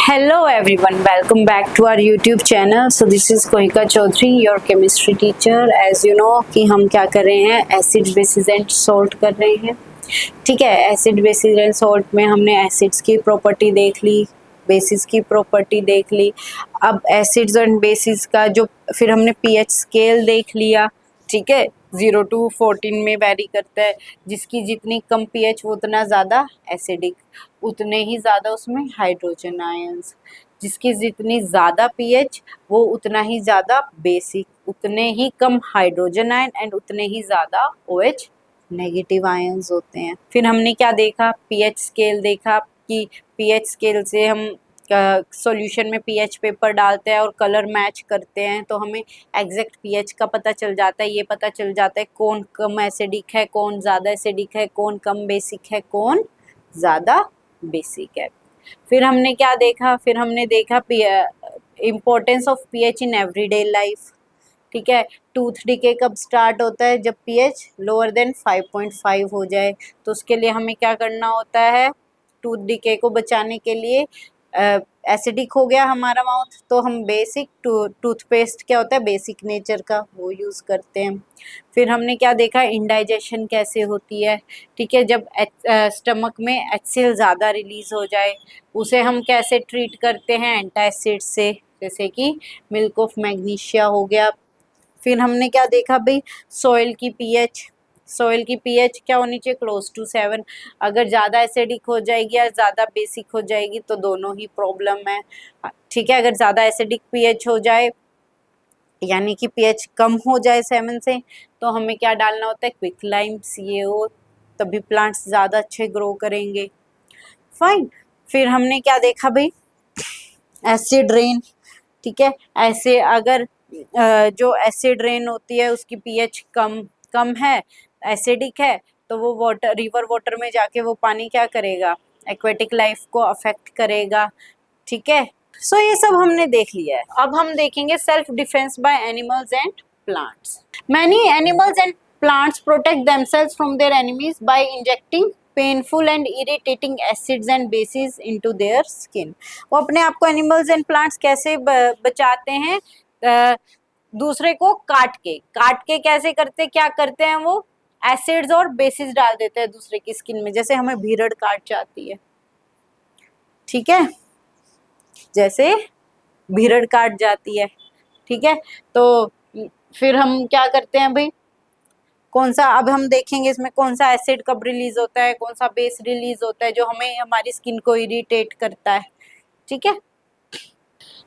Hello everyone, welcome back to our YouTube channel. So this is Kohika Chaudhary, your chemistry teacher. As you know कि हम क्या कर रहे हैं, acid basis and salt कर रहे हैं. ठीक है, एसिड बेसिस एंड सॉल्ट में हमने एसिड्स की प्रॉपर्टी देख ली, बेसिस की प्रॉपर्टी देख ली. अब एसिड्स एंड बेसिस का जो फिर हमने पीएच स्केल देख लिया. ठीक है, 0 to 14 में वैरी करता है. जिसकी जितनी कम पीएच वो उतना ज़्यादा एसिडिक, उतने ही ज़्यादा उसमें हाइड्रोजन आयंस. जिसकी जितनी ज़्यादा पीएच वो उतना ही ज़्यादा बेसिक, उतने ही कम हाइड्रोजन आयन एंड उतने ही ज़्यादा OH नेगेटिव आयंस होते हैं. फिर हमने क्या देखा, पीएच स्केल देखा कि पीएच स्केल से हम सॉल्यूशन में पीएच पेपर डालते हैं और कलर मैच करते हैं तो हमें एग्जैक्ट पीएच का पता चल जाता है. ये पता चल जाता है कौन कम एसिडिक है, कौन ज़्यादा एसिडिक है, कौन कम बेसिक है, कौन ज़्यादा बेसिक है. फिर हमने क्या देखा, फिर हमने देखा importance of pH in everyday life. ठीक है, टूथ डिके कब स्टार्ट होता है, जब पीएच लोअर देन 5.5 हो जाए. तो उसके लिए हमें क्या करना होता है, टूथ डिके को बचाने के लिए एसिडिक हो गया हमारा माउथ तो हम बेसिक टूथपेस्ट क्या होता है बेसिक नेचर का, वो यूज़ करते हैं. फिर हमने क्या देखा, इंडाइजेशन कैसे होती है. ठीक है, जब स्टमक में HCl ज़्यादा रिलीज हो जाए उसे हम कैसे ट्रीट करते हैं, एंटासिड से, जैसे कि मिल्क ऑफ मैग्नीशिया हो गया. फिर हमने क्या देखा भाई, सॉइल की पीएच क्या होनी चाहिए, क्लोज टू 7. अगर ज़्यादा एसिडिक हो जाएगी या ज़्यादा बेसिक हो जाएगी तो दोनों ही प्रॉब्लम है. ठीक है, अगर ज़्यादा एसिडिक पीएच हो जाए यानी कि पीएच कम हो जाए 7 से तो हमें क्या डालना होता है, क्विकलाइम CaO, तभी प्लांट्स ज़्यादा अच्छे ग्रो करेंगे. फाइन. फिर हमने क्या देखा भाई, एसिड रेन. ठीक है, ऐसे अगर जो एसिड रेन होती है उसकी पीएच कम है, एसिडिक है, तो वो वाटर, रिवर वाटर में जाके वो पानी क्या करेगा, एक्वेटिक लाइफ को अफेक्ट करेगा. ठीक है, सो ये सब हमने देख लिया है. अब हम देखेंगे self defence by animals and plants. Many animals and plants protect themselves from their enemies by injecting painful and irritating acids and bases into their skin. वो अपने आप को एनिमल्स एंड प्लांट्स कैसे बचाते हैं, दूसरे को काट के कैसे करते, क्या करते हैं, वो एसिड्स और बेसिस डाल देते हैं दूसरे की स्किन में. जैसे हमें भीड़ड़ काट जाती है, ठीक है, जैसे भीड़ड़ काट जाती है. ठीक है, तो फिर हम क्या करते हैं भाई, कौन सा, अब हम देखेंगे इसमें कौन सा एसिड कब रिलीज होता है, कौन सा बेस रिलीज होता है जो हमें हमारी स्किन को इरिटेट करता है. ठीक है,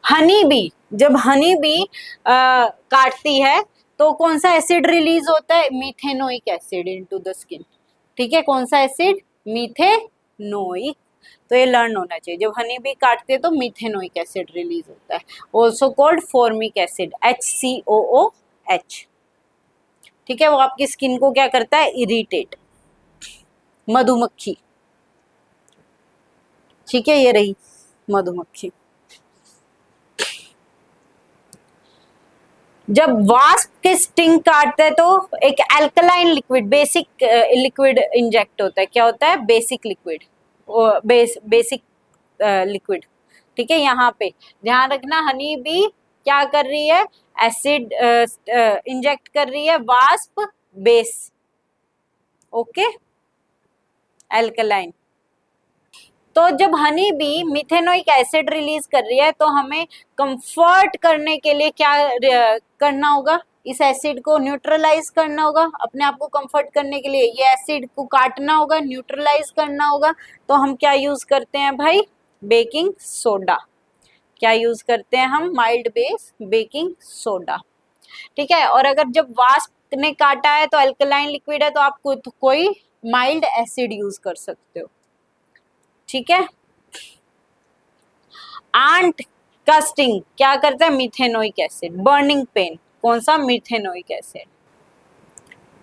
हनी बी, जब हनी बी काटती है तो कौन सा एसिड रिलीज होता है, methanoic acid into the skin. ठीक है, कौन सा एसिड, मीथेनोइक. तो ये लर्न होना चाहिए, जब हनी बी काटते हैं तो मीथेनोइक एसिड रिलीज होता है, also called formic acid, HCOOH. ठीक है, वो आपकी स्किन को क्या करता है, इरिटेट. मधुमक्खी, ठीक है, ये रही मधुमक्खी. जब वास्प के स्टिंग काटते हैं तो एक alkaline liquid, basic liquid inject होता है. क्या होता है, बेसिक लिक्विड, बेसिक लिक्विड. ठीक है, यहाँ पे ध्यान रखना, हनी बी क्या कर रही है, एसिड इंजेक्ट कर रही है, वास्प बेस. Okay, alkaline. तो जब honey bee methanoic acid release कर रही है तो हमें कंफर्ट करने के लिए क्या करना होगा, इस एसिड को न्यूट्रलाइज करना होगा. अपने आप को कंफर्ट करने के लिए ये एसिड को काटना होगा, न्यूट्रलाइज करना होगा. तो हम क्या यूज करते हैं भाई, बेकिंग सोडा. क्या यूज करते हैं हम, माइल्ड बेस बेकिंग सोडा. ठीक है, और अगर जब वास्प ने काटा है तो अल्कलाइन लिक्विड है तो आप कोई माइल्ड एसिड यूज कर सकते हो. ठीक है, आंट का स्टिंग क्या करता है, मिथेनोइक एसिड. बर्निंग पेन, कौन सा, मिथेनोइक एसिड.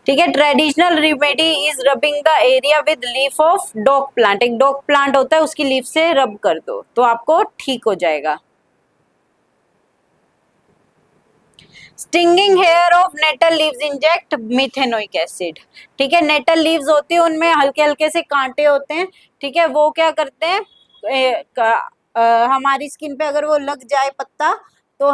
ठीक है, traditional remedy is rubbing the area with leaf of dog plant. एक डॉग प्लांट होता है उसकी लीफ से रब कर दो तो आपको ठीक हो जाएगा. Stinging hair of nettle leaves inject methanoic acid. ठीक है, नेटल लीव्स होती है उनमें हल्के हल्के से कांटे होते हैं. ठीक है, वो क्या करते हैं, हमारी स्किन पे अगर वो लग जाए पत्ता तो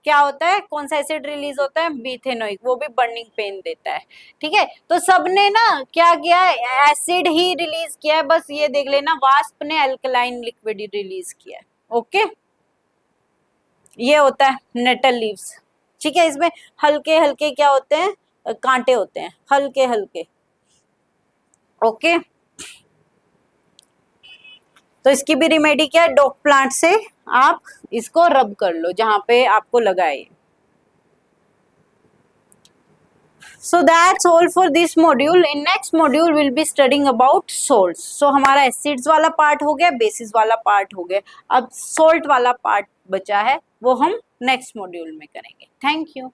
क्या होता है, कौन सा एसिड रिलीज होता है, बीथेनोइक, वो भी बर्निंग पेन देता है। ठीक है, तो सबने ना क्या किया है, एसिड ही रिलीज किया है, बस ये देख लेना वास्प ने अल्कलाइन लिक्विड रिलीज किया है। ओके, ये होता है नेटल लीव्स। ठीक है, इसमें हल्के हल्के क्या होते हैं, कांटे होते हैं, हल्के हल्के। ओके, तो इसकी भी रिमेडी क्या है, डॉग प्लांट से आप इसको रब कर लो जहां पे आपको लगा है। So that's all for this module. In next module we'll be studying about salts. So हमारा एसिड्स वाला पार्ट हो गया, बेसिस वाला पार्ट हो गया, अब सॉल्ट वाला पार्ट बचा है, वो हम नेक्स्ट मॉड्यूल में करेंगे। Thank you.